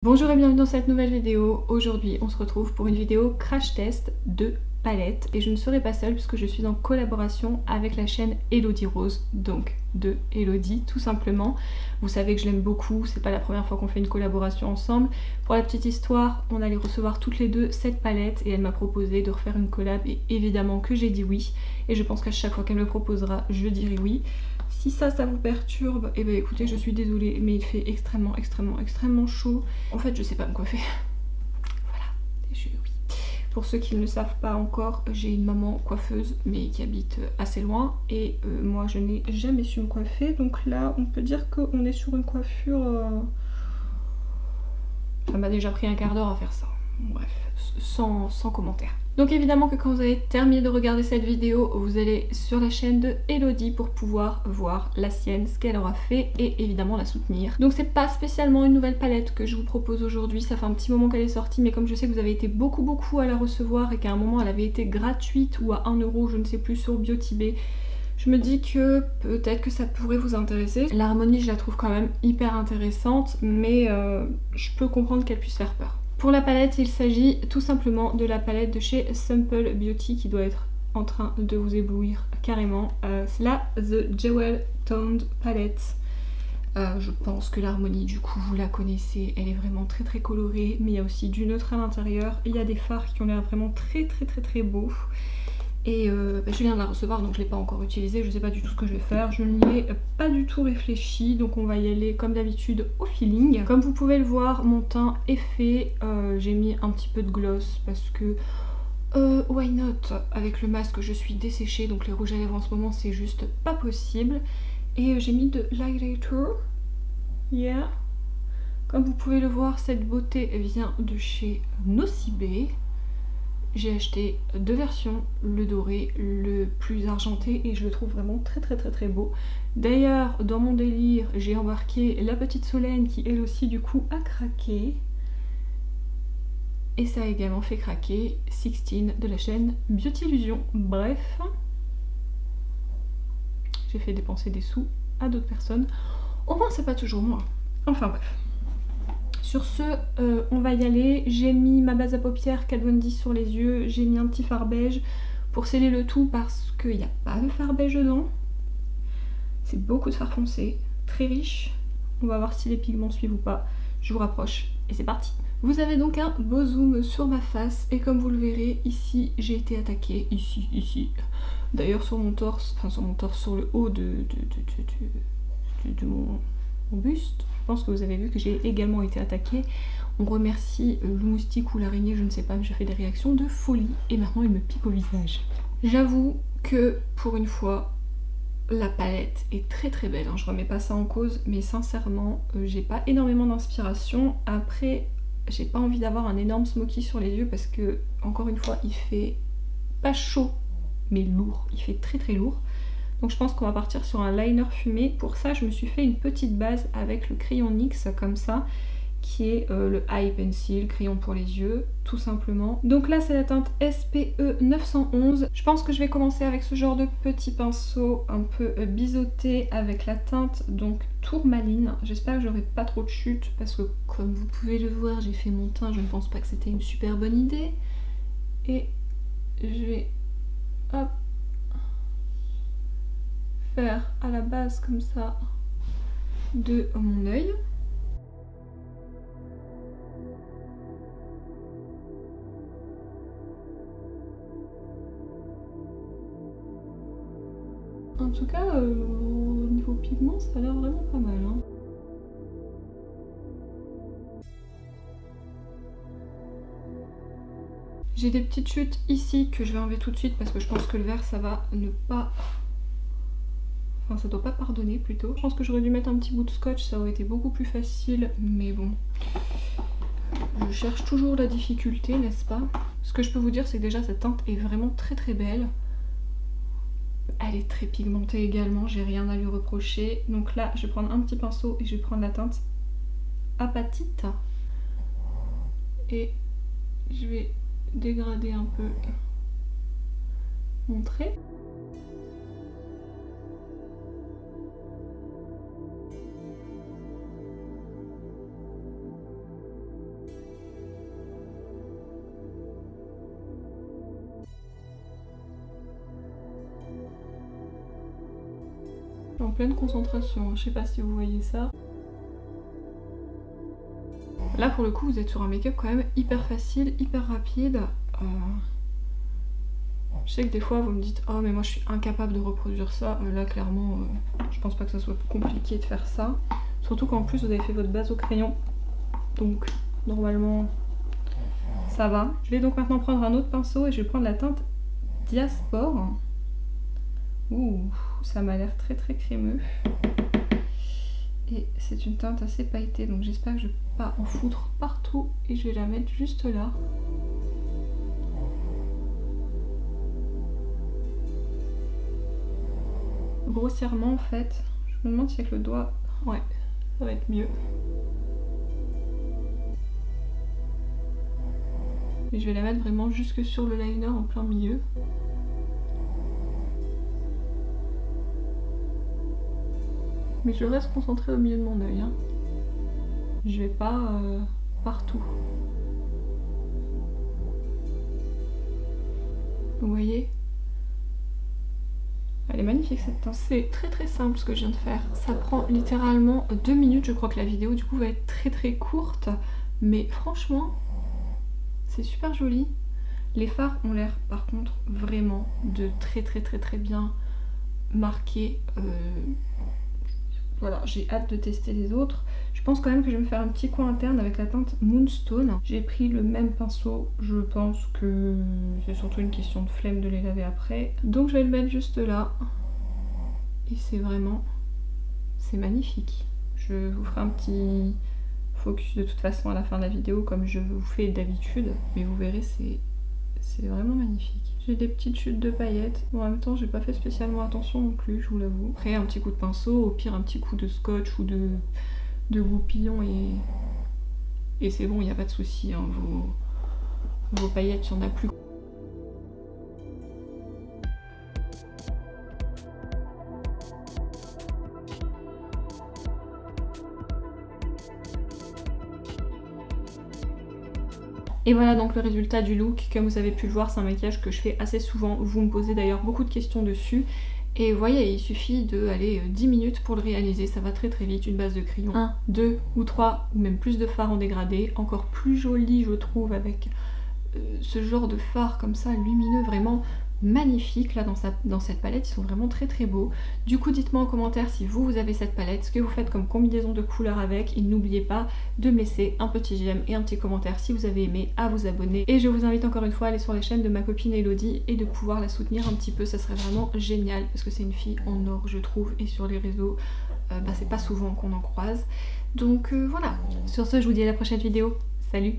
Bonjour et bienvenue dans cette nouvelle vidéo. Aujourd'hui on se retrouve pour une vidéo crash test de palettes et je ne serai pas seule puisque je suis en collaboration avec la chaîne Elodie Rose, donc de Elodie tout simplement. Vous savez que je l'aime beaucoup, c'est pas la première fois qu'on fait une collaboration ensemble. Pour la petite histoire, on allait recevoir toutes les deux cette palette et elle m'a proposé de refaire une collab et évidemment que j'ai dit oui. Et je pense qu'à chaque fois qu'elle me le proposera, je dirai oui. Si ça vous perturbe, et ben écoutez, je suis désolée, mais il fait extrêmement chaud. En fait, je sais pas me coiffer. Voilà, oui. Pour ceux qui ne le savent pas encore, j'ai une maman coiffeuse, mais qui habite assez loin. Et moi, je n'ai jamais su me coiffer. Donc là, on peut dire qu'on est sur une coiffure... Ça m'a déjà pris un quart d'heure à faire ça. Bref, sans commentaire. Donc évidemment que quand vous avez terminé de regarder cette vidéo, vous allez sur la chaîne de Elodie pour pouvoir voir la sienne, ce qu'elle aura fait et évidemment la soutenir. Donc c'est pas spécialement une nouvelle palette que je vous propose aujourd'hui, ça fait un petit moment qu'elle est sortie, mais comme je sais que vous avez été beaucoup à la recevoir et qu'à un moment elle avait été gratuite ou à 1 €, je ne sais plus, sur Biotibé, je me dis que peut-être que ça pourrait vous intéresser. L'harmonie, je la trouve quand même hyper intéressante, mais je peux comprendre qu'elle puisse faire peur. Pour la palette, il s'agit tout simplement de la palette de chez Simple Beauty qui doit être en train de vous éblouir carrément. C'est la The Jewel Toned Palette. Je pense que l'harmonie, du coup, vous la connaissez, elle est vraiment très colorée, mais il y a aussi du neutre à l'intérieur. Il y a des fards qui ont l'air vraiment très beaux. Et je viens de la recevoir, donc je ne l'ai pas encore utilisée, je ne sais pas du tout ce que je vais faire, je ne l'ai pas du tout réfléchi, donc on va y aller comme d'habitude au feeling. Comme vous pouvez le voir, mon teint est fait, j'ai mis un petit peu de gloss parce que why not? Avec le masque je suis desséchée, donc les rouges à lèvres en ce moment c'est juste pas possible. Et j'ai mis de l'highlighter, yeah. Comme vous pouvez le voir, cette beauté vient de chez Nocibé. J'ai acheté deux versions, le doré, le plus argenté, et je le trouve vraiment très beau. D'ailleurs, dans mon délire, j'ai embarqué la petite Solène qui elle aussi du coup a craqué. Et ça a également fait craquer Sixteen de la chaîne Beautyillusion. Bref, j'ai fait dépenser des sous à d'autres personnes. Au moins c'est pas toujours moi. Enfin bref. Sur ce, on va y aller. J'ai mis ma base à paupières Kat Von D sur les yeux. J'ai mis un petit fard beige pour sceller le tout parce qu'il n'y a pas de fard beige dedans. C'est beaucoup de fard foncé, très riche. On va voir si les pigments suivent ou pas. Je vous rapproche et c'est parti. Vous avez donc un beau zoom sur ma face et comme vous le verrez, ici j'ai été attaquée, ici. D'ailleurs sur mon torse, sur le haut de mon buste. Je pense que vous avez vu que j'ai également été attaquée. On remercie le moustique ou l'araignée, je ne sais pas, mais je fais des réactions de folie et maintenant il me pique au visage. J'avoue que pour une fois, la palette est très belle, hein. Je remets pas ça en cause, mais sincèrement, j'ai pas énormément d'inspiration. Après, j'ai pas envie d'avoir un énorme smoky sur les yeux parce que, encore une fois, il fait pas chaud, mais lourd. Il fait très lourd. Donc je pense qu'on va partir sur un liner fumé. Pour ça, je me suis fait une petite base avec le crayon NYX comme ça, qui est le Eye Pencil, crayon pour les yeux, tout simplement. Donc là, c'est la teinte SPE 911. Je pense que je vais commencer avec ce genre de petit pinceau un peu biseauté avec la teinte donc tourmaline. J'espère que j'aurai pas trop de chute parce que comme vous pouvez le voir, j'ai fait mon teint. Je ne pense pas que c'était une super bonne idée. Et je vais, hop, faire à la base comme ça de mon œil. En tout cas, au niveau pigment, ça a l'air vraiment pas mal, hein. J'ai des petites chutes ici que je vais enlever tout de suite parce que je pense que le vert ça va ne pas... Enfin ça doit pas pardonner plutôt. Je pense que j'aurais dû mettre un petit bout de scotch, ça aurait été beaucoup plus facile, mais bon. Je cherche toujours la difficulté, n'est-ce pas? Ce que je peux vous dire c'est que déjà cette teinte est vraiment très belle. Elle est très pigmentée également, j'ai rien à lui reprocher. Donc là je vais prendre un petit pinceau et je vais prendre la teinte apatite. Et je vais dégrader un peu mon trait. pleine concentration, je sais pas si vous voyez ça. Là pour le coup vous êtes sur un make-up quand même hyper facile, hyper rapide. Je sais que des fois vous me dites oh mais moi je suis incapable de reproduire ça. Là clairement je pense pas que ça soit compliqué de faire ça. Surtout qu'en plus vous avez fait votre base au crayon. Donc normalement ça va. Je vais donc maintenant prendre un autre pinceau et je vais prendre la teinte Diaspore. Ouh, ça m'a l'air très très crémeux. Et c'est une teinte assez pailletée, donc j'espère que je ne vais pas en foutre partout. Et je vais la mettre juste là. Grossièrement en fait, je me demande si avec le doigt, ouais, ça va être mieux. Et je vais la mettre vraiment jusque sur le liner en plein milieu. Mais je reste concentrée au milieu de mon œil. Hein. Je vais pas partout. Vous voyez? Elle est magnifique cette teinte. C'est très très simple ce que je viens de faire. Ça prend littéralement 2 minutes. Je crois que la vidéo du coup va être très très courte. Mais franchement, c'est super joli. Les fards ont l'air par contre vraiment de très très très très bien marqués. Voilà, j'ai hâte de tester les autres. Je pense quand même que je vais me faire un petit coin interne avec la teinte Moonstone. J'ai pris le même pinceau, je pense que c'est surtout une question de flemme de les laver après. Donc je vais le mettre juste là. Et c'est vraiment, c'est magnifique. Je vous ferai un petit focus de toute façon à la fin de la vidéo comme je vous fais d'habitude. Mais vous verrez, c'est vraiment magnifique. J'ai des petites chutes de paillettes. Bon, en même temps, j'ai pas fait spécialement attention non plus, je vous l'avoue. Après, un petit coup de pinceau, au pire, un petit coup de scotch ou de goupillon et c'est bon, il n'y a pas de souci. Hein, vos paillettes, il n'y en a plus. Et voilà donc le résultat du look. Comme vous avez pu le voir, c'est un maquillage que je fais assez souvent. Vous me posez d'ailleurs beaucoup de questions dessus. Et vous voyez, il suffit de aller 10 minutes pour le réaliser, ça va très très vite. Une base de crayon, 1, 2 ou 3 ou même plus de fards en dégradé. Encore plus joli je trouve avec ce genre de fard comme ça, lumineux, vraiment magnifique là dans cette palette. Ils sont vraiment très très beaux. Du coup dites-moi en commentaire si vous avez cette palette, ce que vous faites comme combinaison de couleurs avec, et n'oubliez pas de me laisser un petit j'aime et un petit commentaire si vous avez aimé, à vous abonner, et je vous invite encore une fois à aller sur les chaînes de ma copine Elodie et de pouvoir la soutenir un petit peu, ça serait vraiment génial parce que c'est une fille en or je trouve, et sur les réseaux c'est pas souvent qu'on en croise. Donc voilà, sur ce je vous dis à la prochaine vidéo, salut.